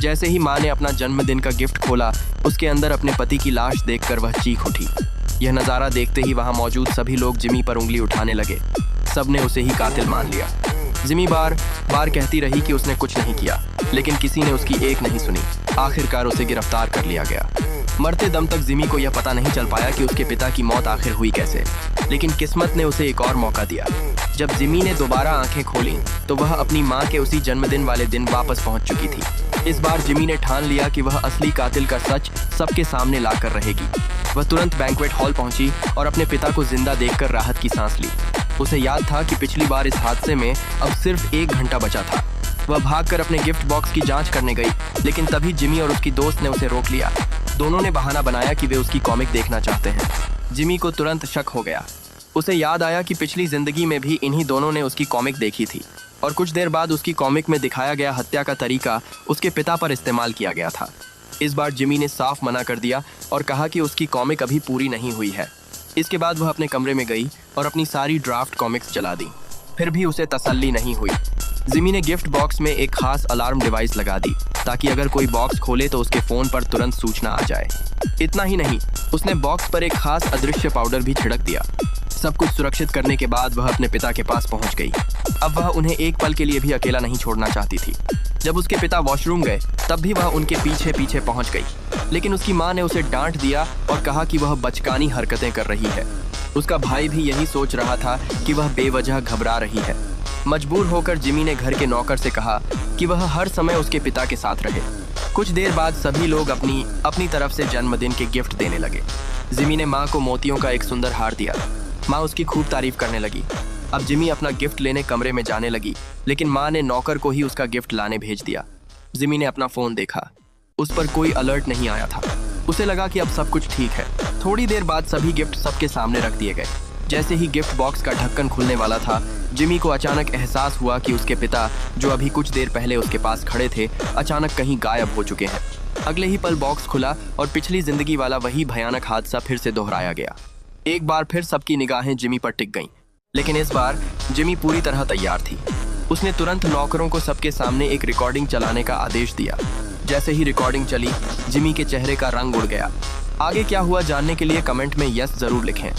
जैसे ही माँ ने अपना जन्मदिन का गिफ्ट खोला, उसके अंदर अपने पति की लाश देखकर वह चीख उठी। यह नज़ारा देखते ही वहाँ मौजूद सभी लोग जिमी पर उंगली उठाने लगे। सबने उसे ही कातिल मान लिया। जिमी बार बार कहती रही कि उसने कुछ नहीं किया, लेकिन किसी ने उसकी एक नहीं सुनी। आखिरकार उसे गिरफ्तार कर लिया गया। मरते दम तक जिमी को यह पता नहीं चल पाया कि उसके पिता की मौत आखिर हुई कैसे, लेकिन किस्मत ने उसे एक और मौका दिया। जब जिमी ने दोबारा आंखें खोली तो वह अपनी मां के उसी जन्मदिन वाले दिन वापस पहुंच चुकी थी। इस बार जिमी ने ठान लिया कि वह असली कातिल का सच सबके सामने लाकर रहेगी। वह तुरंत बैंक्वेट हॉल पहुंची और अपने पिता को जिंदा देखकर राहत की सांस ली। उसे याद था कि पिछली बार इस हादसे में अब सिर्फ 1 घंटा बचा था। वह भागकर अपने गिफ्ट बॉक्स की जांच करने गई, लेकिन तभी जिमी और उसकी दोस्त ने उसे रोक लिया। दोनों ने बहाना बनाया कि वे उसकी कॉमिक देखना चाहते हैं। जिमी को तुरंत शक हो गया। उसे याद आया कि पिछली जिंदगी में भी इन्हीं दोनों ने उसकी कॉमिक देखी थी और कुछ देर बाद उसकी कॉमिक में दिखाया गया हत्या का तरीका उसके पिता पर इस्तेमाल किया गया था। इस बार जिमी ने साफ मना कर दिया और कहा कि उसकी कॉमिक अभी पूरी नहीं हुई है। इसके बाद वह अपने कमरे में गई और अपनी सारी ड्राफ्ट कॉमिक्स चला दी। फिर भी उसे तसल्ली नहीं हुई। जिमी ने गिफ्ट बॉक्स में एक खास अलार्म डिवाइस लगा दी ताकि अगर कोई बॉक्स खोले तो उसके फोन पर तुरंत सूचना आ जाए। इतना ही नहीं, उसने बॉक्स पर एक खास अदृश्य पाउडर भी छिड़क दिया। सब कुछ सुरक्षित करने के बाद वह अपने पिता के पास पहुंच गई। अब वह उन्हें एक पल के लिए भी अकेला नहीं छोड़ना चाहती थी। जब उसके पिता वॉशरूम गए तब भी वह उनके पीछे पीछे पहुंच गई, लेकिन उसकी मां ने उसे डांट दिया और कहा कि वह बचकानी हरकतें कर रही है। उसका भाई भी यही सोच रहा था कि वह बेवजह घबरा रही है। मजबूर होकर जिमी ने घर के नौकर से कहा कि वह हर समय उसके पिता के साथ रहे। कुछ देर बाद सभी लोग अपनी तरफ से जन्मदिन के गिफ्ट देने लगे। जिमी ने माँ को मोतियों का एक सुंदर हार दिया। माँ उसकी खूब तारीफ करने लगी। अब जिमी अपना गिफ्ट लेने कमरे में जाने लगी, लेकिन माँ ने नौकर को ही उसका गिफ्ट लाने भेज दिया। जिमी ने अपना फोन देखा, उस पर कोई अलर्ट नहीं आया था। उसे लगा कि अब सब कुछ ठीक है। थोड़ी देर बाद सभी गिफ्ट सबके सामने रख दिए गए। जैसे ही गिफ्ट बॉक्स का ढक्कन खुलने वाला था, जिमी को अचानक एहसास हुआ कि उसके पिता, जो अभी कुछ देर पहले उसके पास खड़े थे, अचानक कहीं गायब हो चुके हैं। अगले ही पल बॉक्स खुला और पिछली जिंदगी वाला वही भयानक हादसा फिर से दोहराया गया। एक बार फिर सबकी निगाहें जिमी पर टिक गईं, लेकिन इस बार जिमी पूरी तरह तैयार थी। उसने तुरंत नौकरों को सबके सामने एक रिकॉर्डिंग चलाने का आदेश दिया। जैसे ही रिकॉर्डिंग चली, जिमी के चेहरे का रंग उड़ गया। आगे क्या हुआ जानने के लिए कमेंट में यस जरूर लिखें।